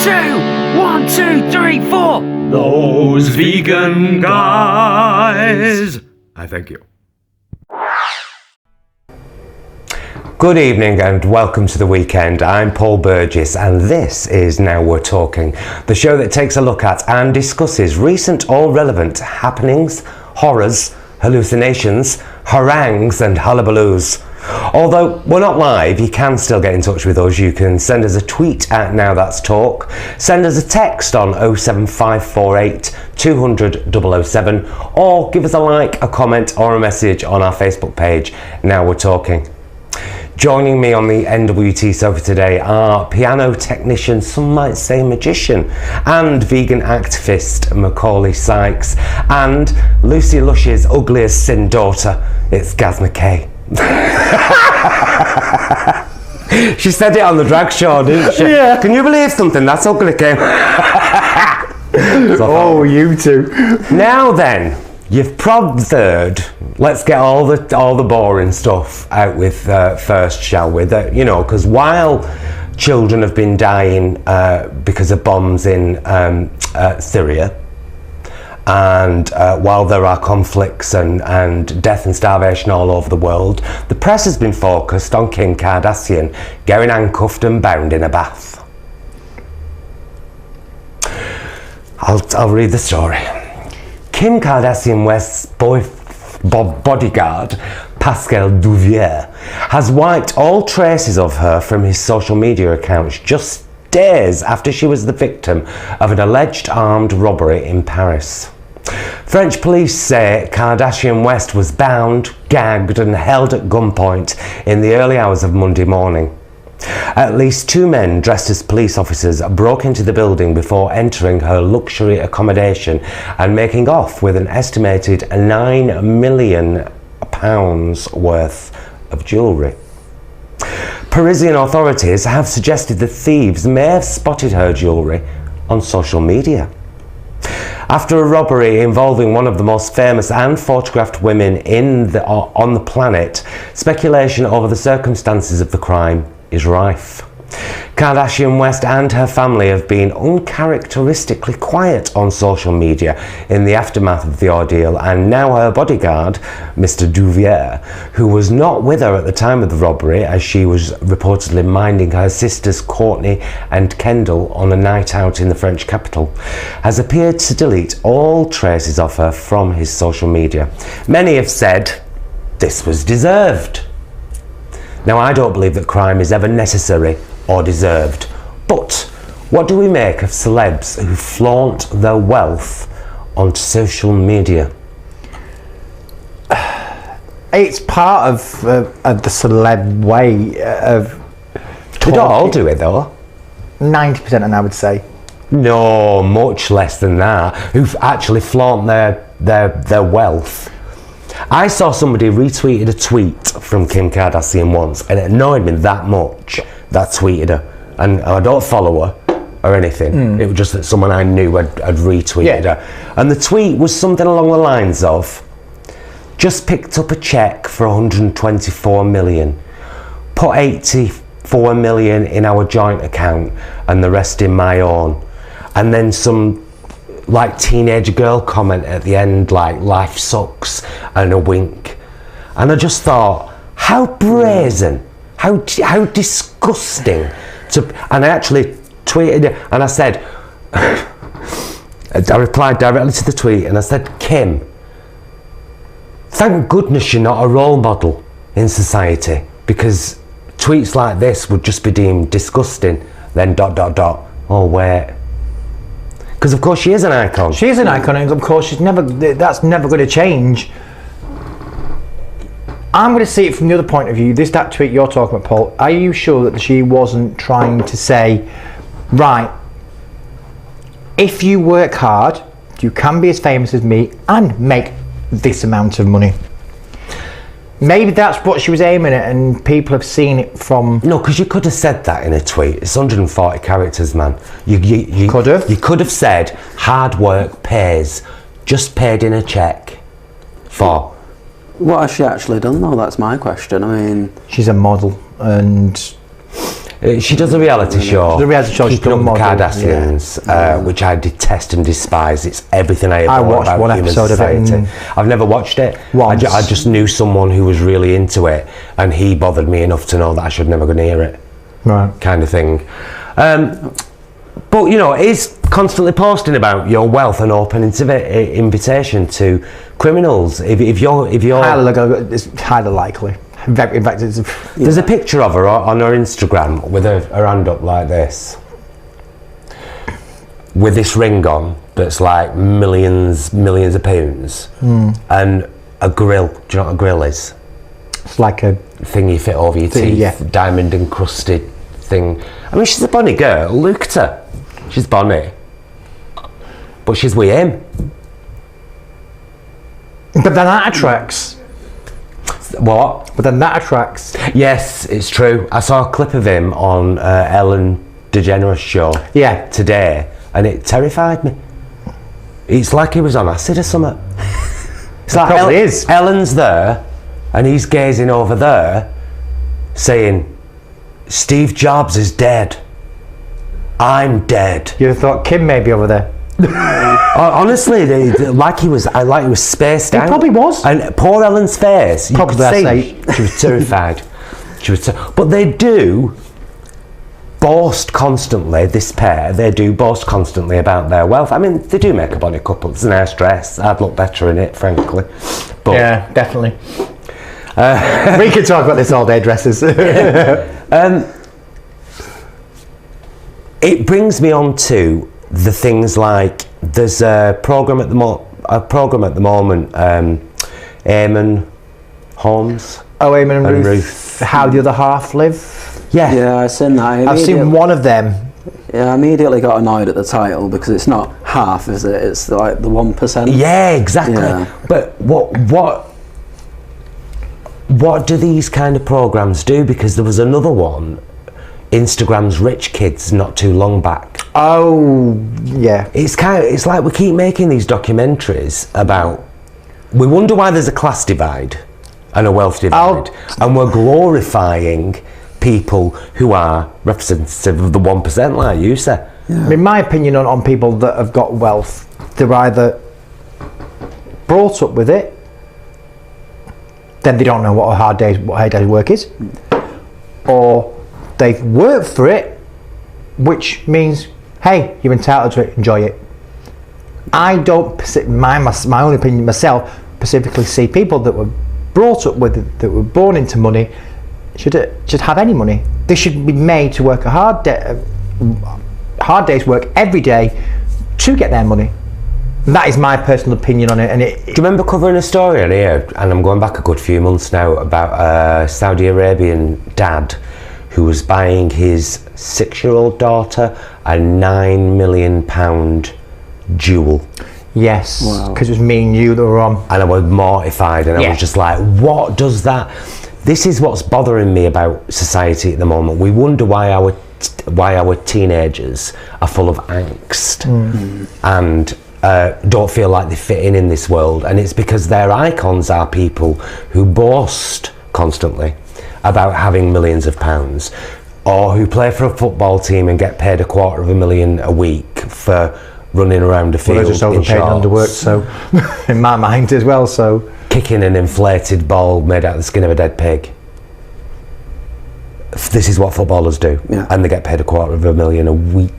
two, 1, 2, 3, 4. Those vegan guys. I thank you. Good evening and welcome to the weekend. I'm Paul Burgess and this is Now We're Talking, the show that takes a look at and discusses recent or relevant happenings, horrors, hallucinations, harangues and hullabaloos. Although we're not live, you can still get in touch with us. You can send us a tweet at Now That's Talk, send us a text on 07548 200 007, or give us a like, a comment or a message on our Facebook page, Now We're Talking. Joining me on the NWT sofa today are piano technician, some might say magician, and vegan activist Macaulay Sykes, and Lucy Lush's ugliest sin daughter, it's Gaz McKay. She said it on the drag show, didn't she? Yeah. Can you believe something that's ugly came? Oh, you two. Now then, you've probed third. Let's get all the boring stuff out with first, shall we? Because while children have been dying because of bombs in Syria, and while there are conflicts and death and starvation all over the world, the press has been focused on Kim Kardashian getting handcuffed and bound in a bath. I'll read the story. Kim Kardashian West's bodyguard, Pascal Duvier, has wiped all traces of her from his social media accounts just days after she was the victim of an alleged armed robbery in Paris. French police say Kardashian West was bound, gagged and held at gunpoint in the early hours of Monday morning. At least two men dressed as police officers broke into the building before entering her luxury accommodation and making off with an estimated £9 million worth of jewellery. Parisian authorities have suggested the thieves may have spotted her jewellery on social media. After a robbery involving one of the most famous and photographed women on the planet, speculation over the circumstances of the crime is rife. Kardashian West and her family have been uncharacteristically quiet on social media in the aftermath of the ordeal, and now her bodyguard, Mr. Duvier, who was not with her at the time of the robbery as she was reportedly minding her sisters Courtney and Kendall on a night out in the French capital, has appeared to delete all traces of her from his social media. Many have said this was deserved. Now, I don't believe that crime is ever necessary or deserved, but what do we make of celebs who flaunt their wealth on social media? It's part of the celeb way of They don't all do it though. 90%, and I would say. No, much less than that, who actually flaunt their wealth. I saw somebody retweeted a tweet from Kim Kardashian once, and it annoyed me that much that tweeted her. And I don't follow her or anything. It was just that someone I knew had retweeted her. And the tweet was something along the lines of, just picked up a check for 124 million, put 84 million in our joint account and the rest in my own. And then some teenage girl comment at the end, like, life sucks, and a wink. And I just thought, how brazen, how disgusting. And I actually tweeted it, and I said, I replied directly to the tweet, and I said, Kim, thank goodness you're not a role model in society, because tweets like this would just be deemed disgusting. Then ... Oh wait. Because of course she is an icon. She is an icon, and of course that's never going to change. I'm going to see it from the other point of view. That tweet you're talking about, Paul, are you sure that she wasn't trying to say, right, if you work hard, you can be as famous as me and make this amount of money? Maybe that's what she was aiming at, and people have seen it from... No, because you could have said that in a tweet. It's 140 characters, man. You could have. You could have said, hard work pays, just paid in a cheque for... What has she actually done, though? That's my question. I mean... She's a model, and... She does a reality show. The reality show. Keeping Up with the Kardashians, which I detest and despise. It's everything I ever watched about one human episode society. of it. I've never watched it. Once. I just knew someone who was really into it, and he bothered me enough to know that I should never go near it. Right. Kind of thing. But it is constantly posting about your wealth and open invitation to criminals. If you're It's highly likely. In fact, there's a picture of her on her Instagram with her hand up like this, with this ring on that's like millions of pounds, and a grill. Do you know what a grill is? It's like a thing you fit over your teeth, diamond encrusted thing. I mean, she's a bonny girl. Look at her. She's bonny, but she's with him. But then that attracts. What? But then that attracts. Yes, it's true. I saw a clip of him on Ellen DeGeneres show. Yeah. Today, and it terrified me. It's like he was on acid or something. It's like probably is. Ellen's there, and he's gazing over there, saying, "Steve Jobs is dead. I'm dead." You'd have thought Kim may be over there. Honestly, like he was spaced out. He probably was. And poor Ellen's face, you Probably, could see she was terrified. But they do boast constantly. This pair, they do boast constantly about their wealth. I mean, they do make a bonny couple. It's a nice dress. I'd look better in it, frankly. But yeah, definitely. We could talk about this all day. Dresses. It brings me on to the things like there's a program at the moment. Eamon Holmes. Oh, Eamon and Ruth. How the other half live. Yeah, I've seen that. I've seen one of them. Yeah, I immediately got annoyed at the title because it's not half, is it? It's like the 1%. Yeah, exactly. Yeah. But what do these kind of programs do? Because there was another one, Instagram's Rich Kids, not too long back. Oh, yeah. It's like we keep making these documentaries about. We wonder why there's a class divide and a wealth divide, and we're glorifying people who are representative of the 1%, like you say. Yeah. In my opinion, on people that have got wealth, they're either brought up with it, then they don't know what a hard day's work is, or they've worked for it, which means, hey, you're entitled to it, enjoy it. I don't, my own opinion myself, specifically see people that were brought up with it, that were born into money, should have any money. They should be made to work a hard day's work every day to get their money. That is my personal opinion on it. And do you remember covering a story on here, and I'm going back a good few months now, about a Saudi Arabian dad who was buying his 6-year-old daughter a £9 million jewel. Yes, because it was me and you that were on. And I was mortified, and I was just like, what does that... This is what's bothering me about society at the moment. We wonder why our teenagers are full of angst and don't feel like they fit in this world, and it's because their icons are people who boast constantly about having millions of pounds, or who play for a football team and get paid $250,000 a week for running around a field. Well, they're just overpaid and underworked, so in my mind as well. So kicking an inflated ball made out of the skin of a dead pig. This is what footballers do, and they get paid $250,000 a week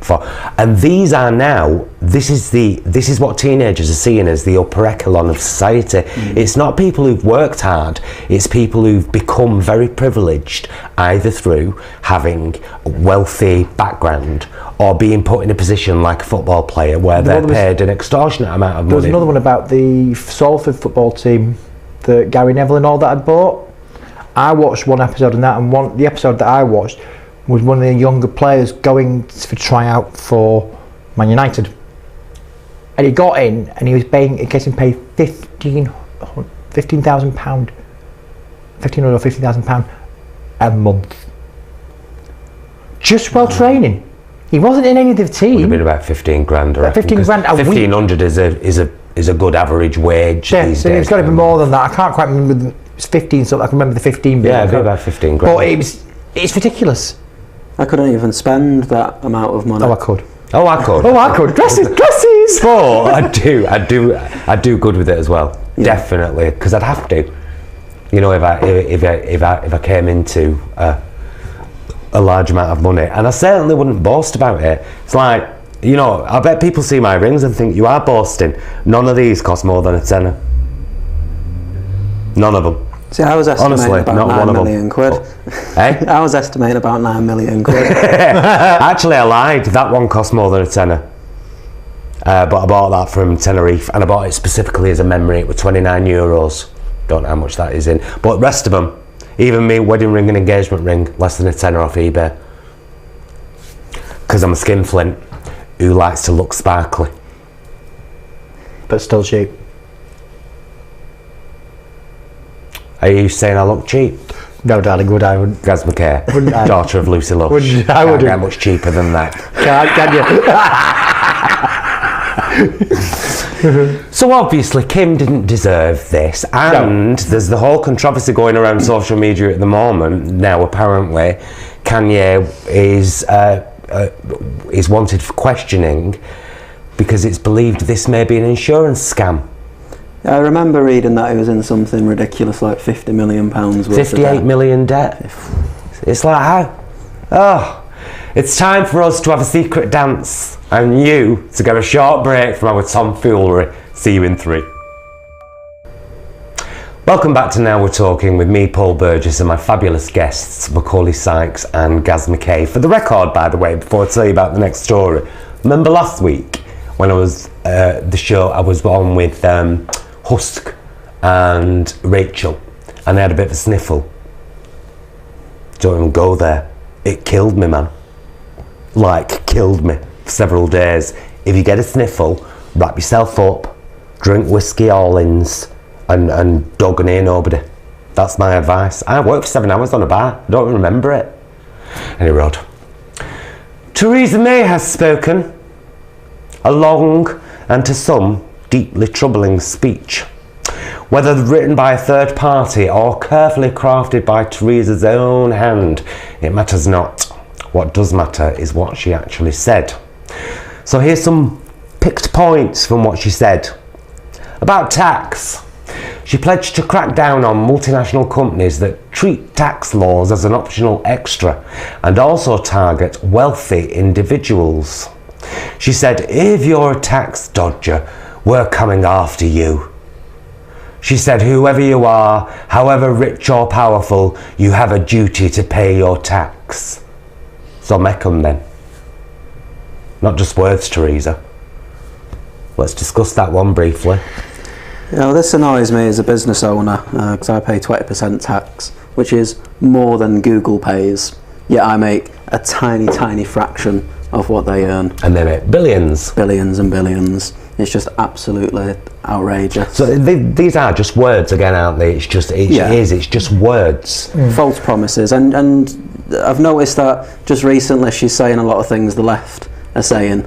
for. And these are now. This is what teenagers are seeing as the upper echelon of society. It's not people who've worked hard. It's people who've become very privileged, either through having a wealthy background or being put in a position like a football player where they're paid an extortionate amount of money. There was another one about the Salford football team that Gary Neville and all that had bought. I watched one episode of that, and the episode that I watched was one of the younger players going for tryout for Man United, and he got in, and he was getting paid £15,000 or £15,000 a month just while training. He wasn't in any of the team. Would have been about 15 grand. Or 15 grand a week. 1,500 is a good average wage. Yeah, these so days. it's got to be more than that. I can't quite remember. It's 15, so I can remember the 15. Yeah, it'd be about 15 grand. But it's ridiculous. I couldn't even spend that amount of money. Oh, I could. Oh, I could. Oh, I could. Dresses. But I do good with it as well. Yeah. Definitely, because I'd have to. You know, if I came into a large amount of money, and I certainly wouldn't boast about it. It's like, you know, I bet people see my rings and think you are boasting. None of these cost more than a tenner. None of them. See, I was estimating Honestly, about not one 9 of million quid. Eh? I was estimating about 9 million quid. Actually, I lied. That one cost more than a tenner. But I bought that from Tenerife, and I bought it specifically as a memory. It was €29. Don't know how much that is in. But the rest of them, even me, wedding ring and engagement ring, less than a tenner off eBay. Because I'm a skinflint who likes to look sparkly. But still cheap. Are you saying I look cheap? No, darling, would I? Wouldn't. Gaz McKay, Wouldn't I? daughter of Lucy Lush. Wouldn't I? Can't Wouldn't. get much cheaper than that. Can you? So obviously Kim didn't deserve this, and there's the whole controversy going around social media at the moment. Now apparently Kanye is wanted for questioning because it's believed this may be an insurance scam. I remember reading that he was in something ridiculous like £50 million worth 58 of million debt. It's like, how? Oh, it's time for us to have a secret dance and you to get a short break from our tomfoolery. See you in 3. Welcome back to Now We're Talking with me, Paul Burgess, and my fabulous guests, Macaulay Sykes and Gaz McKay. For the record, by the way, before I tell you about the next story, remember last week when I was the show I was on with Husk and Rachel, and they had a bit of a sniffle. Don't even go there. It killed me, man. Like, killed me for several days. If you get a sniffle, wrap yourself up, drink whiskey all-ins, and dog near nobody. That's my advice. I worked for 7 hours on a bar. I don't remember it. Anyway, Rod. Theresa May has spoken. A long and to some deeply troubling speech. Whether written by a third party or carefully crafted by Theresa's own hand, it matters not. What does matter is what she actually said. So here's some picked points from what she said. About tax. She pledged to crack down on multinational companies that treat tax laws as an optional extra and also target wealthy individuals. She said, if you're a tax dodger, we're coming after you. She said, whoever you are, however rich or powerful, you have a duty to pay your tax. So make 'em then. Not just words, Theresa. Let's discuss that one briefly. You know, this annoys me as a business owner because I pay 20% tax, which is more than Google pays, yet I make a tiny, tiny fraction of what they earn. And they make billions. Billions and billions. It's just absolutely outrageous. So these are just words again, aren't they? It's just it's just words. False promises, and I've noticed that just recently she's saying a lot of things the left are saying.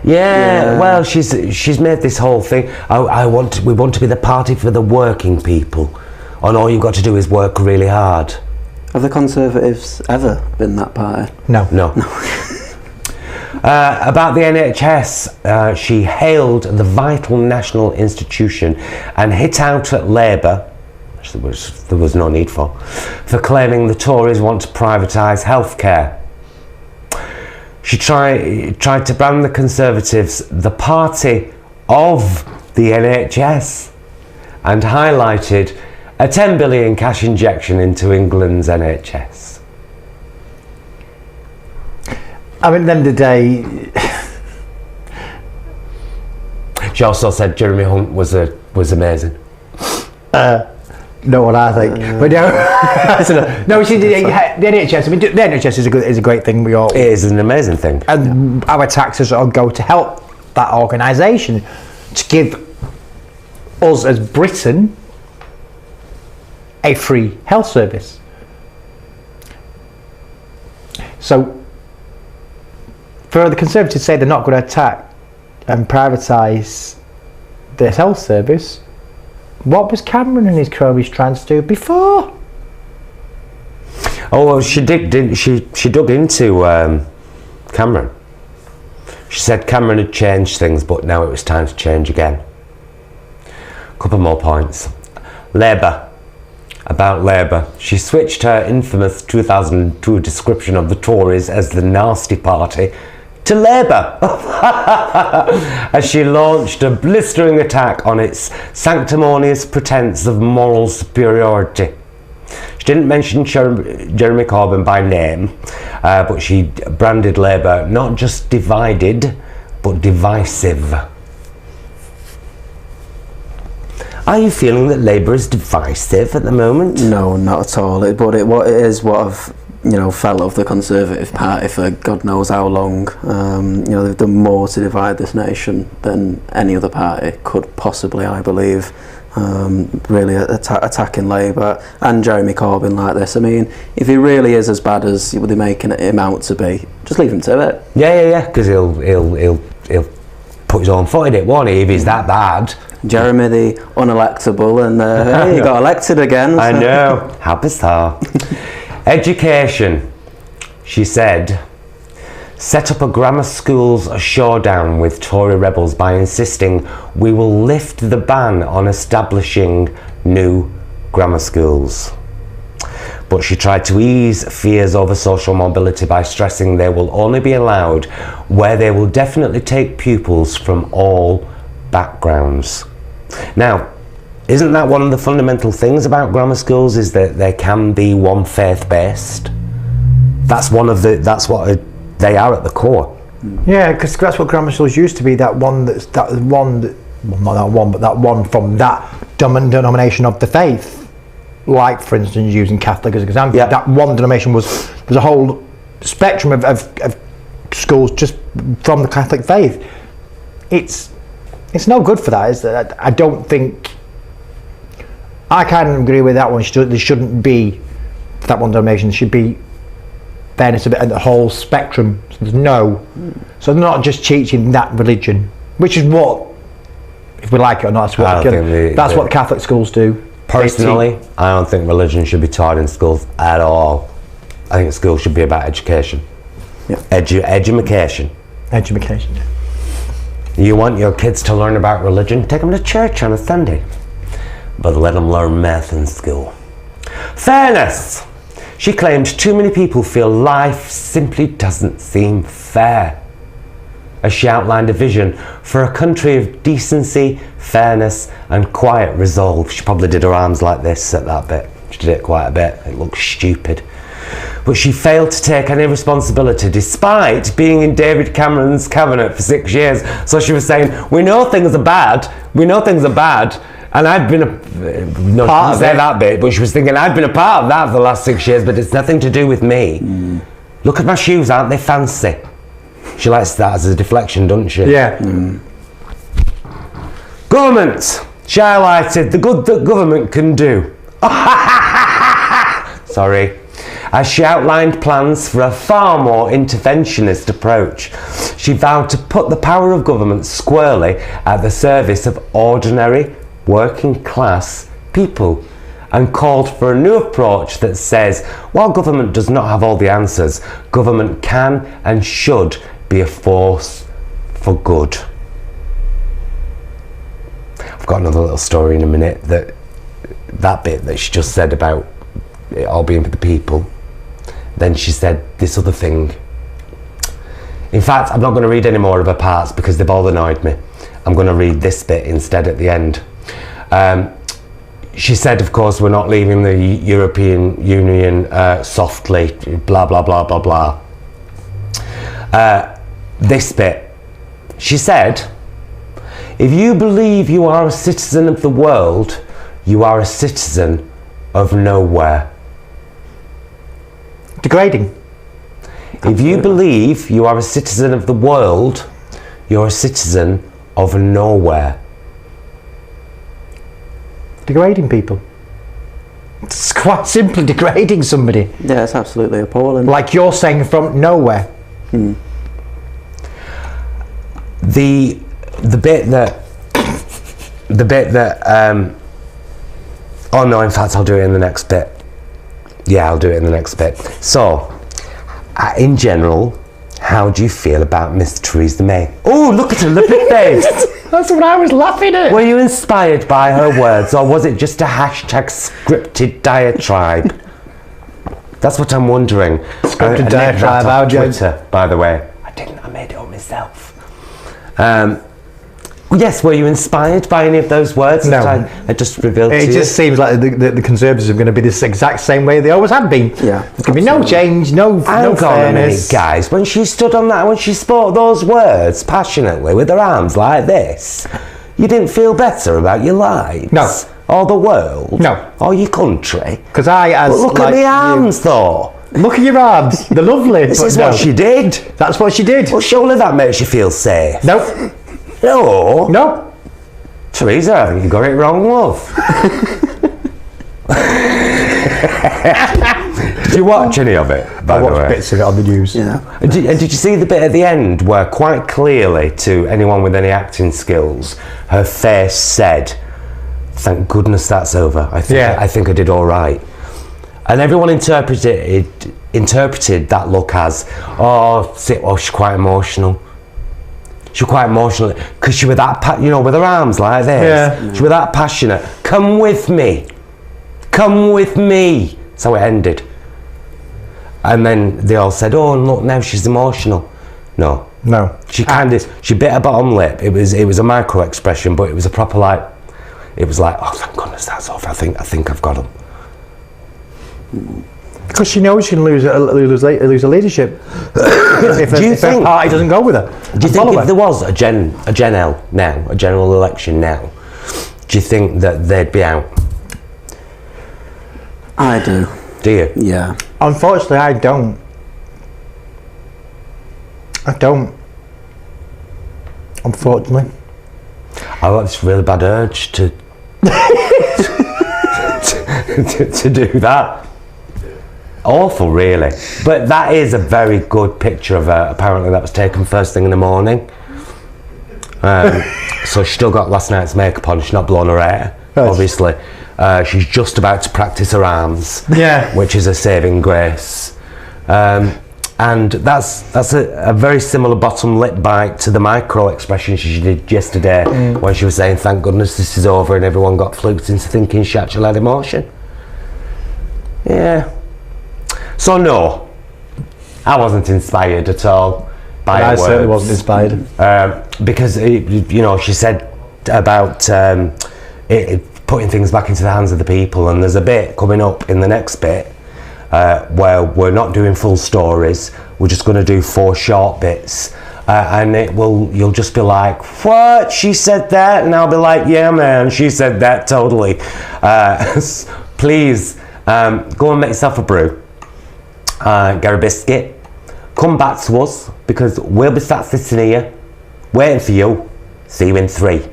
Yeah, well, she's made this whole thing. We want to be the party for the working people, and all you've got to do is work really hard. Have the Conservatives ever been that party? No. About the NHS, she hailed the vital national institution and hit out at Labour, which there was no need for claiming the Tories want to privatise healthcare. She tried to brand the Conservatives the party of the NHS and highlighted a 10 billion cash injection into England's NHS. I mean, at the end of the day, she also said Jeremy Hunt was amazing. not what I think, but no, the NHS. I mean, the NHS is a great thing. It is an amazing thing, and our taxes all go to help that organisation to give us as Britain a free health service. So, for the Conservatives to say they're not going to attack and privatise this health service, what was Cameron and his cronies trying to do before? Oh, well, she didn't she? She dug into Cameron. She said Cameron had changed things, but now it was time to change again. Couple more points. Labour. About Labour. She switched her infamous 2002 description of the Tories as the nasty party to Labour as she launched a blistering attack on its sanctimonious pretense of moral superiority. She didn't mention Jeremy Corbyn by name, but she branded Labour not just divided, but divisive. Are you feeling that Labour is divisive at the moment? No, not at all. But it is what I've felt of the Conservative Party for God knows how long. They've done more to divide this nation than any other party could possibly, I believe. Really attacking Labour and Jeremy Corbyn like this. I mean, if he really is as bad as they're making him out to be, just leave him to it. Yeah, because he'll put his own foot in it, won't he, if he's that bad? Jeremy the unelectable, and he got elected again. So. I know, how bizarre. Education, she said, set up a grammar schools showdown with Tory rebels by insisting we will lift the ban on establishing new grammar schools. But she tried to ease fears over social mobility by stressing they will only be allowed where they will definitely take pupils from all backgrounds. Now, isn't that one of the fundamental things about grammar schools, is that there can be one faith-based? That's what they are at the core. Yeah, because that's what grammar schools used to be. That one from that denomination of the faith. Like, for instance, using Catholic as an example, that one denomination there's a whole spectrum of schools just from the Catholic faith. It's no good for that, is that? I don't think. I kind of agree with that one. There shouldn't be that one denomination. There should be fairness of it and the whole spectrum. So not just teaching that religion, which is what, if we like it or not, that's what Catholic schools do. Personally, I don't think religion should be taught in schools at all. I think schools should be about education. Yeah. Education. Education. You want your kids to learn about religion? Take them to church on a Sunday. But let them learn math in school. Fairness! She claimed too many people feel life simply doesn't seem fair, as she outlined a vision for a country of decency, fairness and quiet resolve. She probably did her arms like this at that bit. She did it quite a bit. It looks stupid. But she failed to take any responsibility despite being in David Cameron's cabinet for 6 years. So she was saying, we know things are bad. And I've been not to say that bit, but she was thinking, I've been a part of that for the last 6 years, but it's nothing to do with me. Look at my shoes, aren't they fancy? She likes that as a deflection, doesn't she? Yeah. Government. She highlighted the good that government can do. Sorry. As she outlined plans for a far more interventionist approach. She vowed to put the power of government squarely at the service of ordinary, working class people, and called for a new approach that says, while government does not have all the answers, government can and should be a force for good. I've got another little story in a minute, that bit that she just said about it all being for the people. Then she said this other thing. In fact, I'm not going to read any more of her parts because they've all annoyed me. I'm going to read this bit instead at the end. She said, of course, we're not leaving the European Union softly, blah, blah, blah, blah, blah. This bit. She said, if you believe you are a citizen of the world, you are a citizen of nowhere. Degrading. If you believe you are a citizen of the world, you're a citizen of nowhere. Degrading people. It's quite simply degrading somebody. Yeah, it's absolutely appalling. Like you're saying, from nowhere. The bit that oh no, in fact I'll do it in the next bit. Yeah, I'll do it in the next bit. So, in general, how do you feel about Miss Theresa May? Oh, look at her lippy face! That's what I was laughing at. Were you inspired by her words, or was it just a hashtag scripted diatribe? That's what I'm wondering. Scripted I diatribe, how do you- Twitter, by the way. I made it up myself. Yes, were you inspired by any of those words No. that I just revealed to you? It just seems like the Conservatives are going to be this exact same way they always have been. Yeah, There's going to be no change, no Hang on a fairness. minute, guys. When she stood on that, when she spoke those words passionately with her arms like this, you didn't feel better about your lives? No. Or the world? No. Or your country? Because I, as But look like at my you- arms, though. Look at your arms. They're lovely. This but is no. what she did. That's what she did. Well, surely that makes you feel safe. No. No. No. Teresa, I think you got it wrong, love. Did you watch any of it, by I the watched way? bits of it on the news. Yeah. And did you see the bit at the end where quite clearly, to anyone with any acting skills, her face said, "Thank goodness that's over. I think I did all right." And everyone interpreted that look as, she's quite emotional. She was quite emotional because she was that, with her arms like this. Yeah. She was that passionate. Come with me. Come with me. That's how it ended. And then they all said, "Oh, look, now she's emotional." No. No. She she bit her bottom lip. It was a micro expression, but it was a proper it was like, "Oh, thank goodness that's off. I think I've got him." Because she knows she can lose her leadership if her party doesn't go with her. Do you think if there was a general election now, do you think that they'd be out? I do. Do you? Yeah. Unfortunately, I don't. Unfortunately. I've got this really bad urge to to do that. Awful, really. But that is a very good picture of her. Apparently, that was taken first thing in the morning. So she's still got last night's makeup on. She's not blown her hair, obviously. She's just about to practice her arms, which is a saving grace. And that's a very similar bottom lip bite to the micro expression she did yesterday when she was saying, "Thank goodness this is over," and everyone got fluked into thinking she actually had emotion. Yeah. So no, I wasn't inspired at all by her words. I certainly wasn't inspired. Because she said about putting things back into the hands of the people, and there's a bit coming up in the next bit where we're not doing full stories. We're just going to do 4 short bits, and you'll just be like, "What? She said that?" And I'll be like, "Yeah, man, she said that totally." Please go and make yourself a brew. Get a biscuit, come back to us because we'll be sat sitting here waiting for you. See you in 3.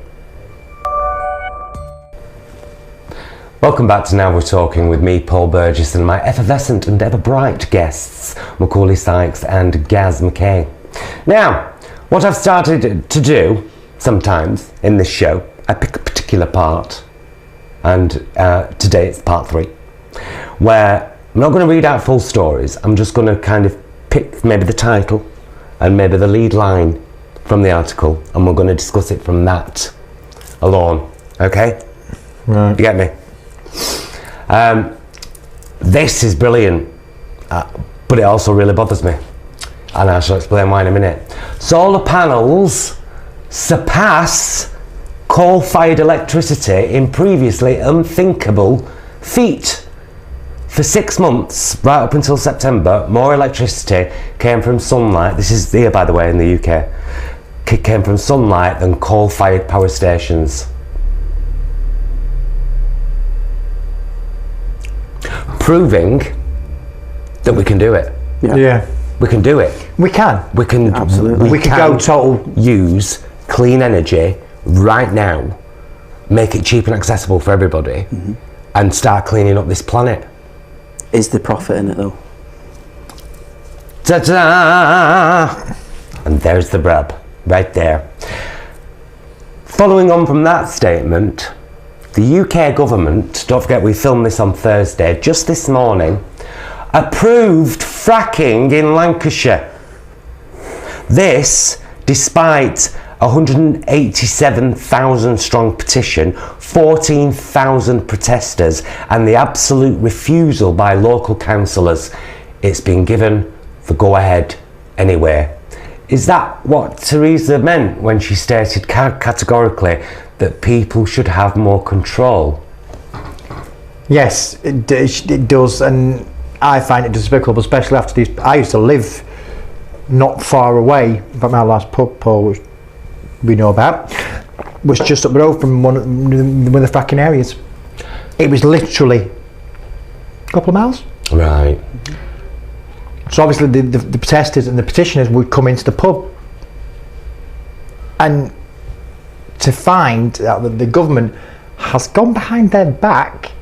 Welcome back to Now We're Talking with me, Paul Burgess, and my effervescent and ever bright guests, Macaulay Sykes and Gaz McKay. Now, what I've started to do sometimes in this show, I pick a particular part, and today it's part 3, where I'm not going to read out full stories. I'm just going to kind of pick maybe the title and maybe the lead line from the article, and we're going to discuss it from that alone. Okay? Right. You get me? This is brilliant, but it also really bothers me, and I shall explain why in a minute. Solar panels surpass coal-fired electricity in previously unthinkable feat. For 6 months, right up until September, more electricity came from sunlight. This is here, by the way, in the UK. Came from sunlight than coal-fired power stations. Proving that we can do it. Yeah. We can do it. We can. We can Absolutely. We could go total. use clean energy right now, make it cheap and accessible for everybody, and start cleaning up this planet. Is the profit in it though? Ta-da! And there's the rub, right there. Following on from that statement, the UK government, don't forget we filmed this on Thursday, just this morning, approved fracking in Lancashire. This, despite a 187,000 strong petition, 14,000 protesters, and the absolute refusal by local councillors. It's been given the go-ahead anyway. Is that what Theresa meant when she stated categorically that people should have more control? Yes, it does, and I find it despicable, especially after these. I used to live not far away, but my last pub, Paul, which we know about, was just up the road from one of the fracking areas. It was literally a couple of miles. Right. So obviously the protesters and the petitioners would come into the pub, and to find that the government has gone behind their back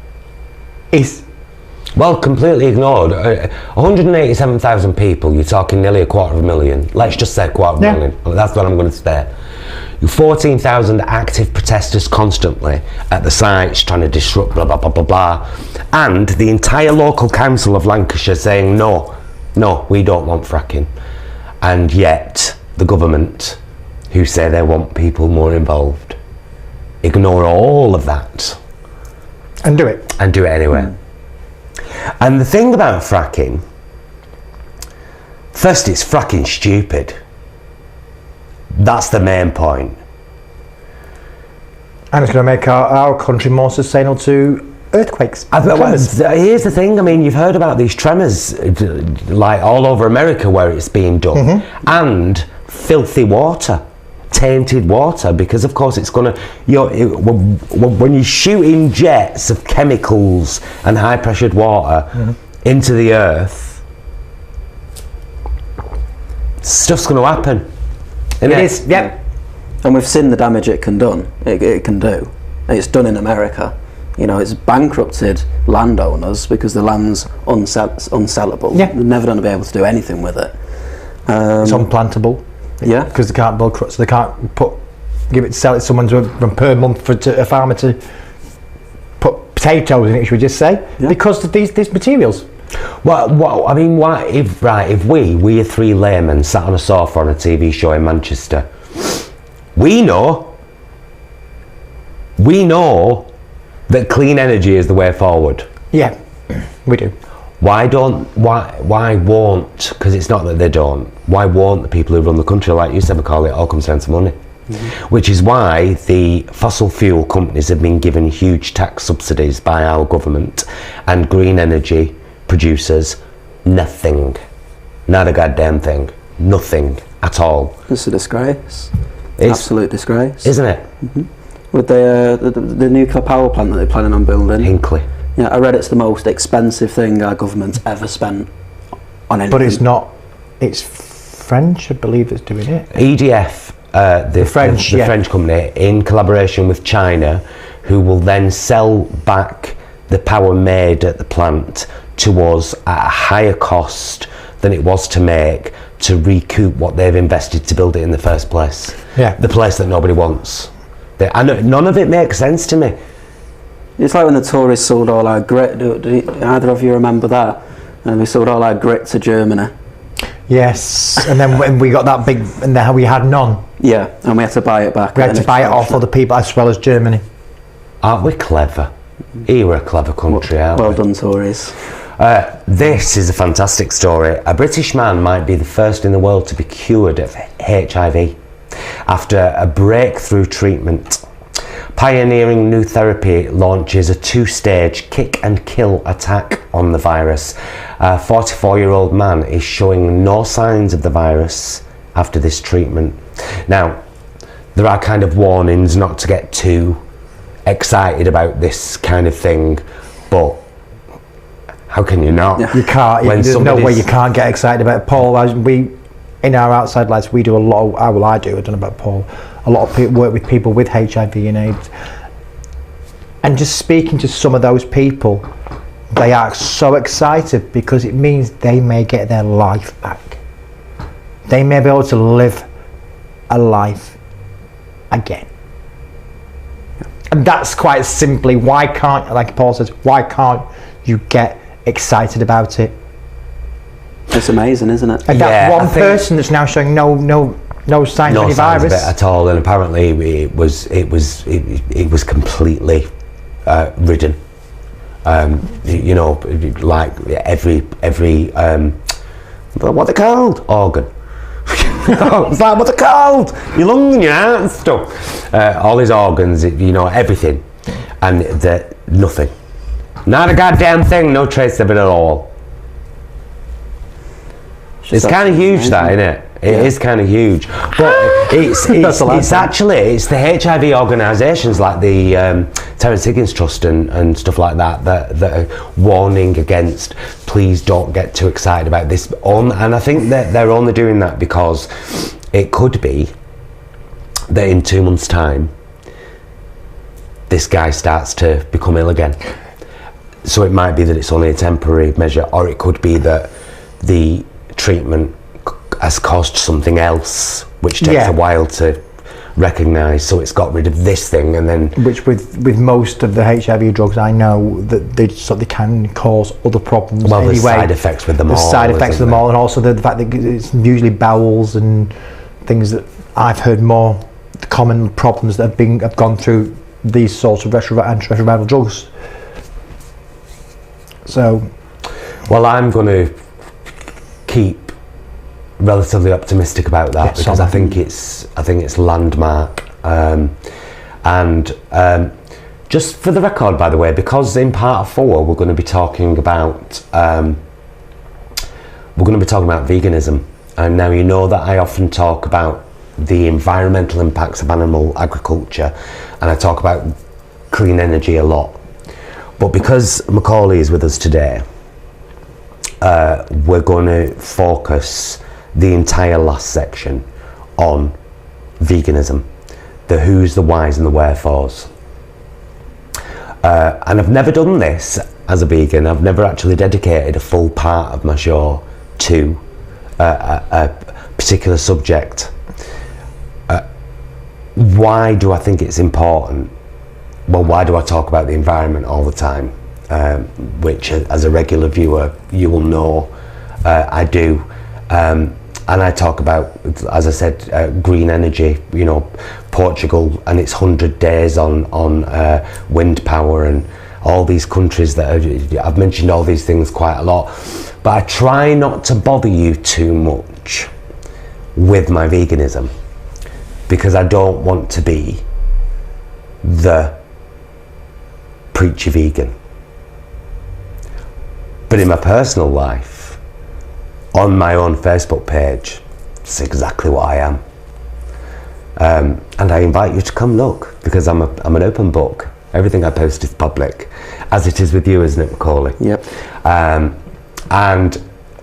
is... Well, completely ignored. 187,000 people, you're talking nearly 250,000. Let's just say 250,000. That's what I'm going to say. 14,000 active protesters constantly at the sites trying to disrupt blah, blah, blah, blah, blah. And the entire local council of Lancashire saying no, we don't want fracking. And yet the government, who say they want people more involved, ignore all of that. And do it. And do it anyway. And the thing about fracking, first, it's fracking stupid. That's the main point. And it's going to make our country more sustainable to earthquakes. Here's the thing, I mean, you've heard about these tremors like all over America where it's being done, and filthy water, tainted water, because of course it's going to, when you're shooting jets of chemicals and high pressured water into the earth, stuff's going to happen. It is, yep. And we've seen the damage it can do. It's done in America. You know, it's bankrupted landowners because the land's unsellable. Yeah. They're never going to be able to do anything with it. It's unplantable. Yeah. Because they can't build, so they can't sell it to someone per month for a farmer to put potatoes in it, should we just say? Yeah. Because of these materials. Well, I mean, if we are three laymen sat on a sofa on a TV show in Manchester, we know that clean energy is the way forward. Yeah, we do. Why won't, because it's not that they don't, why won't the people who run the country, like you said, Macaulay, it all comes down to money. Which is why the fossil fuel companies have been given huge tax subsidies by our government, and green energy producers, nothing. Not a goddamn thing. Nothing at all. It's a disgrace. Absolute disgrace. Isn't it? With the nuclear power plant that they're planning on building. Hinkley. Yeah, I read it's the most expensive thing our government's ever spent on anything. But it's not. It's French, I believe, that's doing it. EDF, the French company, in collaboration with China, who will then sell back the power made at the plant to us at a higher cost than it was to make, to recoup what they've invested to build it in the first place. Yeah. The place that nobody wants. None of it makes sense to me. It's like when the Tories sold all our grit. Do either of you remember that? And we sold all our grit to Germany. Yes. And then when we got that big, and then we had none. Yeah, and we had to buy it back. We had to buy it off other people as well as Germany. Aren't we clever? We're a clever country, aren't we? Well done, Tories. This is a fantastic story. A British man might be the first in the world to be cured of HIV after a breakthrough treatment. Pioneering new therapy launches a two-stage kick and kill attack on the virus. A 44-year-old man is showing no signs of the virus after this treatment. Now, there are kind of warnings not to get too excited about this kind of thing, but how can you not? You can't. There's no way you can't get excited about it. Paul, in our outside lives, we do a lot of, I do, I don't know about Paul, a lot of work with people with HIV and AIDS. And just speaking to some of those people, they are so excited because it means they may get their life back. They may be able to live a life again. And that's quite simply, why can't, like Paul says, why can't you get excited about it? It's amazing, isn't it? And Yeah, that's I one think- person that's now showing no signs No of any signs of virus. it at all, and apparently it was completely ridden. You know, like every what they called organ. It's like what they called your lung and your heart and stuff. All his organs, you know, everything, and nothing, not a goddamn thing, no trace of it at all. It's kind of huge, that, isn't it? It is kind of huge, but it's actually the HIV organisations like the Terence Higgins Trust and stuff like that are warning against, please don't get too excited about this. And I think that they're only doing that because it could be that in 2 months' time this guy starts to become ill again. So it might be that it's only a temporary measure, or it could be that the treatment has caused something else which takes a while to recognise, so it's got rid of this thing, and then which with most of the HIV drugs I know that they can cause other problems anyway. There's side effects with them all. There's side effects with them all, and also the fact that it's usually bowels and things that I've heard more common problems that have gone through these sorts of antiretroviral drugs. So, well, I'm going to keep relatively optimistic about that, because I think it's landmark, and just for the record, by the way, because in part 4 we're going to be talking about veganism, and now you know that I often talk about the environmental impacts of animal agriculture, and I talk about clean energy a lot, but because Macaulay is with us today, we're going to focus the entire last section on veganism, the who's, the whys and the wherefores. And I've never done this as a vegan. I've never actually dedicated a full part of my show to a particular subject. Why do I think it's important? Well, why do I talk about the environment all the time? Which, as a regular viewer, you will know I do. And I talk about, as I said, green energy, you know, Portugal and its 100 days on wind power, and all these countries that I've mentioned all these things quite a lot, but I try not to bother you too much with my veganism, because I don't want to be the preachy vegan. But in my personal life, on my own Facebook page, it's exactly what I am, and I invite you to come look, because I'm an open book. Everything I post is public, as it is with you, isn't it, Macaulay? Yep. And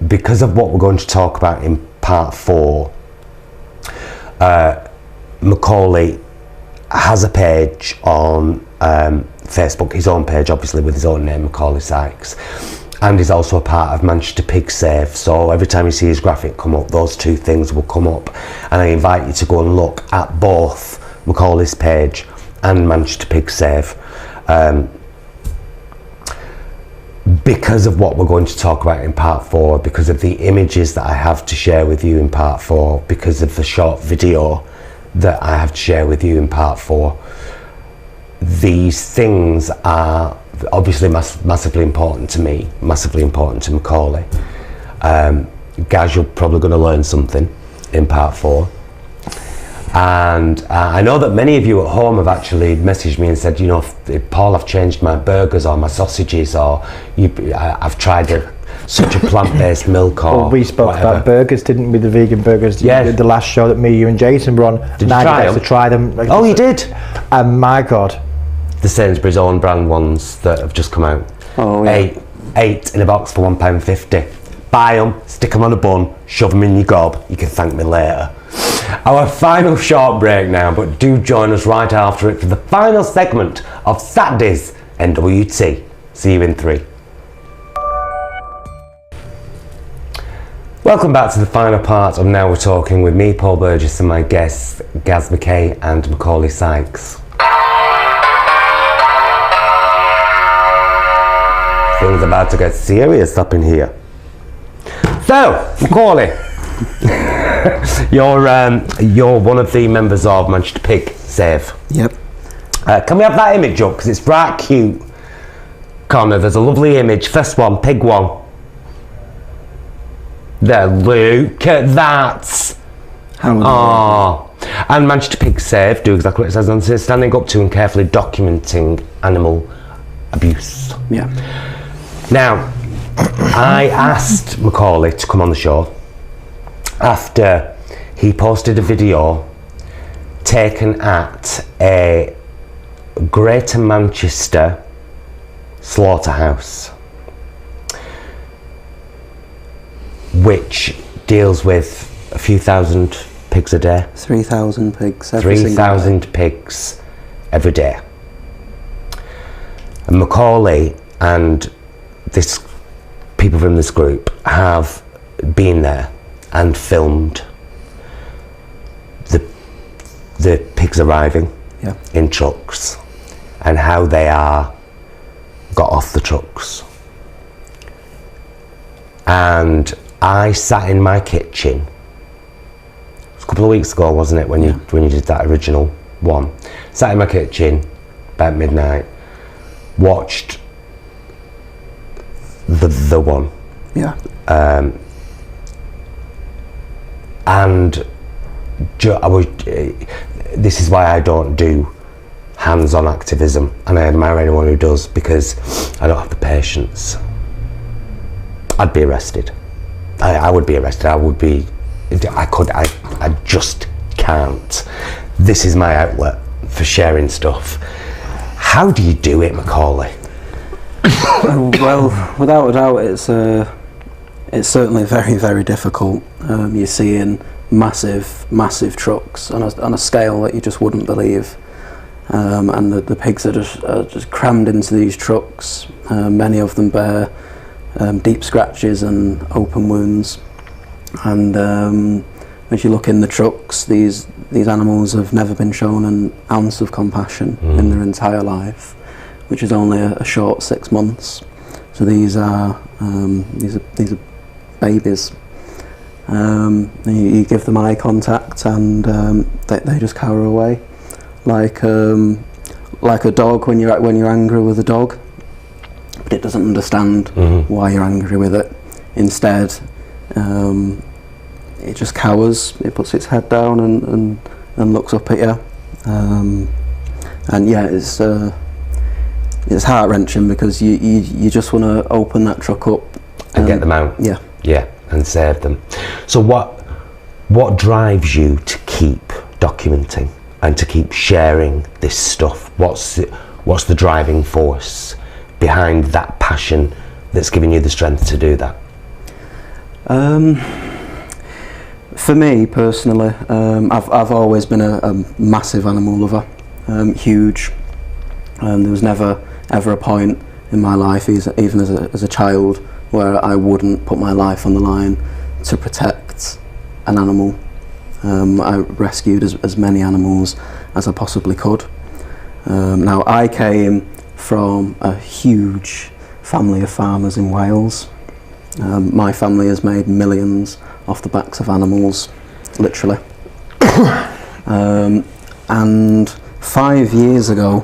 because of what we're going to talk about in part 4, Macaulay has a page on Facebook, his own page, obviously, with his own name, Macaulay Sykes. And he's also a part of Manchester Pig Safe, so every time you see his graphic come up, those two things will come up, and I invite you to go and look at both Macaulay's page and Manchester Pig Safe, because of what we're going to talk about in part 4, because of the images that I have to share with you in part 4, because of the short video that I have to share with you in part 4. These things are obviously massively important to me, massively important to Macaulay. Guys, you're probably going to learn something in part 4. And I know that many of you at home have actually messaged me and said, you know, Paul, I've changed my burgers or my sausages, or I've tried such a plant-based milk, or well, we spoke whatever. about burgers, didn't we? The vegan burgers. Yeah. The last show that me, you and Jason were on. Did you try them? To try them. Oh, you did? And my God. The Sainsbury's own brand ones that have just come out. Oh, yeah. Eight in a box for £1.50. Buy them, stick them on a bun, shove them in your gob. You can thank me later. Our final short break now, but do join us right after it for the final segment of Saturday's NWT. See you in 3. Welcome back to the final part of Now We're Talking with me, Paul Burgess, and my guests, Gaz McKay and Macaulay Sykes. Things about to get serious up in here. So, So, Macaulay, you're one of the members of Manchester Pig Save. Yep. Can we have that image up? Because it's right cute. Connor, there's a lovely image. First one, pig one. There, look at that. How And Manchester Pig Save do exactly what it says on it, standing up to and carefully documenting animal abuse. Yeah. Now, I asked Macaulay to come on the show after he posted a video taken at a Greater Manchester slaughterhouse, which deals with a few thousand pigs a day. 3,000 pigs. 3,000 pigs every day. And Macaulay and this people from this group have been there and filmed the pigs arriving in trucks and how they are got off the trucks. And I sat in my kitchen. It was a couple of weeks ago, wasn't it, when you did that original one? Sat in my kitchen about midnight, watched the one. Yeah. And this is why I don't do hands-on activism, and I admire anyone who does, because I don't have the patience. I'd be arrested. I would be arrested. I just can't. This is my outlet for sharing stuff. How do you do it, Macaulay? Well, without a doubt, it's certainly very, very difficult. You're seeing massive trucks on a scale that you just wouldn't believe, and the pigs are just crammed into these trucks. Many of them bear deep scratches and open wounds, and as you look in the trucks, these animals have never been shown an ounce of compassion in their entire life, which is only a short 6 months. So these are babies. You give them eye contact, and they just cower away, like a dog when you're angry with a dog, but it doesn't understand why you're angry with it. Instead, it just cowers. It puts its head down and looks up at you. And yeah, it's heart-wrenching, because you just want to open that truck up and get them out. Yeah, and save them. So what drives you to keep documenting and to keep sharing this stuff? What's the driving force behind that passion that's giving you the strength to do that? For me personally, I've always been a massive animal lover, huge. There was never ever a point in my life, even as a child, where I wouldn't put my life on the line to protect an animal. I rescued as many animals as I possibly could. Now, I came from a huge family of farmers in Wales. My family has made millions off the backs of animals, literally. And 5 years ago,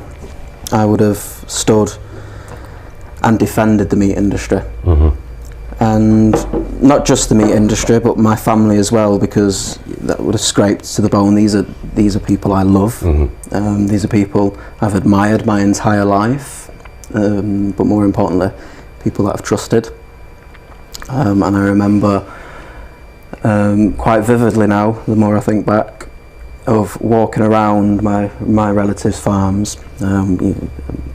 I would have stood and defended the meat industry. And not just the meat industry, but my family as well, because that would have scraped to the bone. These are people I love. These are people I've admired my entire life, but more importantly, people that I've trusted. And I remember quite vividly now, the more I think back, of walking around my relatives' farms,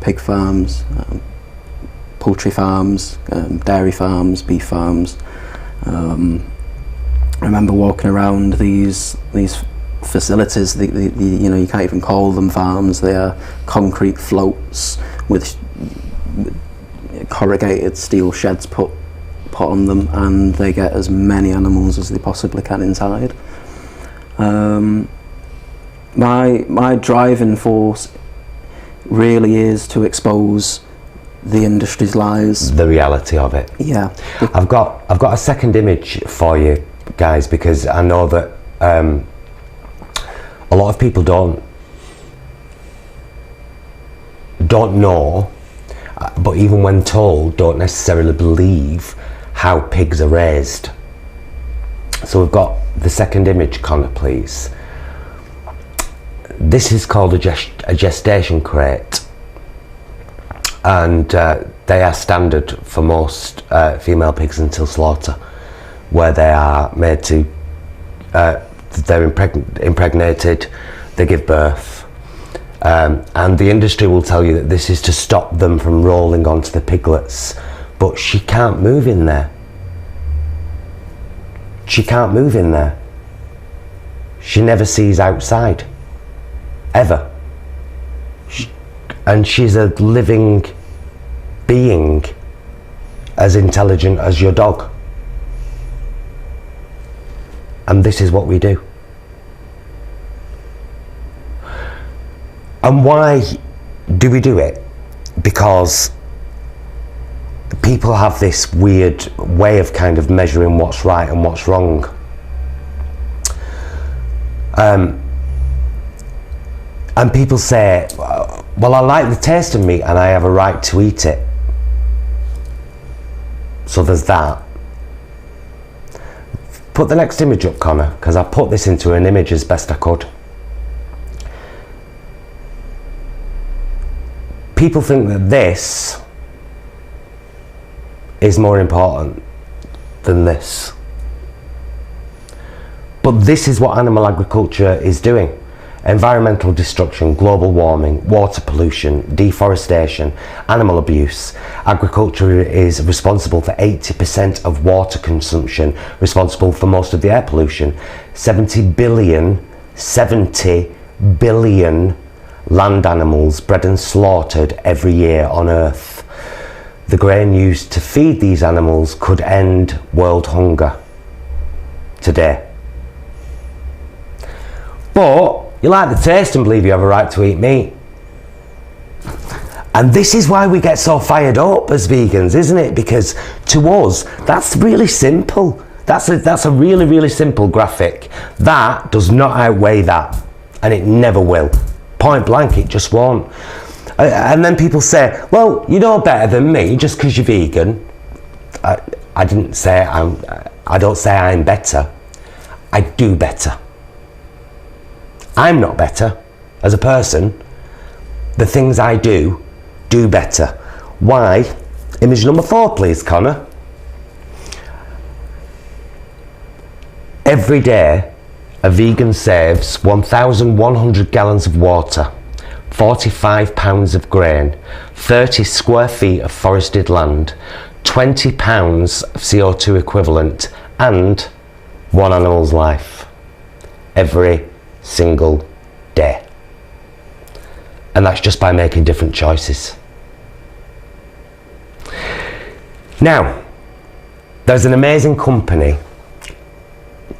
pig farms, poultry farms, dairy farms, beef farms. I remember walking around these facilities. You can't even call them farms. They are concrete floats with corrugated steel sheds put on them, and they get as many animals as they possibly can inside. My driving force really is to expose the industry's lies. The reality of it. Yeah. I've got a second image for you guys, because I know that a lot of people don't know, but even when told, don't necessarily believe how pigs are raised. So we've got the second image, Connor, please. This is called a gestation crate, and they are standard for most female pigs until slaughter, where they are made to, they're impregnated, they give birth, and the industry will tell you that this is to stop them from rolling onto the piglets, but she can't move in there. She can't move in there. She never sees outside, ever. And she's a living being, as intelligent as your dog. And this is what we do. And why do we do it? Because people have this weird way of kind of measuring what's right and what's wrong. And people say, well, I like the taste of meat and I have a right to eat it. So there's that. Put the next image up, Connor, because I put this into an image as best I could. People think that this is more important than this. But this is what animal agriculture is doing. Environmental destruction, global warming, water pollution, deforestation, animal abuse. Agriculture is responsible for 80% of water consumption, responsible for most of the air pollution. 70 billion land animals bred and slaughtered every year on Earth. The grain used to feed these animals could end world hunger today. But you like the taste and believe you have a right to eat meat. And this is why we get so fired up as vegans, isn't it? Because to us, that's really simple. That's a really, really simple graphic. That does not outweigh that, and it never will. Point blank, it just won't. And then people say, well, you know better than me just because you're vegan. I don't say I'm better. I do better. I'm not better as a person. The things I do better. Why? Image number 4, please, Connor. Every day, a vegan saves 1,100 gallons of water, 45 pounds of grain, 30 square feet of forested land, 20 pounds of CO2 equivalent, and one animal's life. Every single day. And that's just by making different choices. Now, there's an amazing company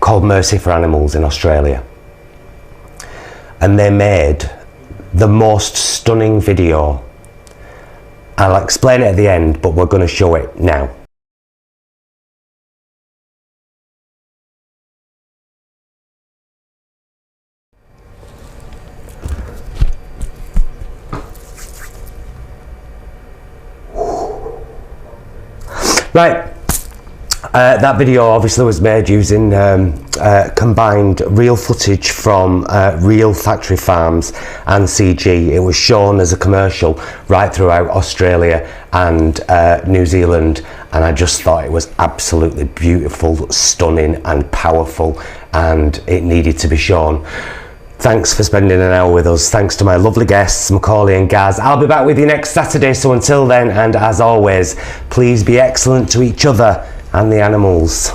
called Mercy for Animals in Australia, and they made the most stunning video. I'll explain it at the end, but we're going to show it now. Right, that video obviously was made using combined real footage from real factory farms and CG. It was shown as a commercial right throughout Australia and New Zealand, and I just thought it was absolutely beautiful, stunning and powerful, and it needed to be shown. Thanks for spending an hour with us. Thanks to my lovely guests, Macaulay and Gaz. I'll be back with you next Saturday, so until then, and as always, please be excellent to each other and the animals.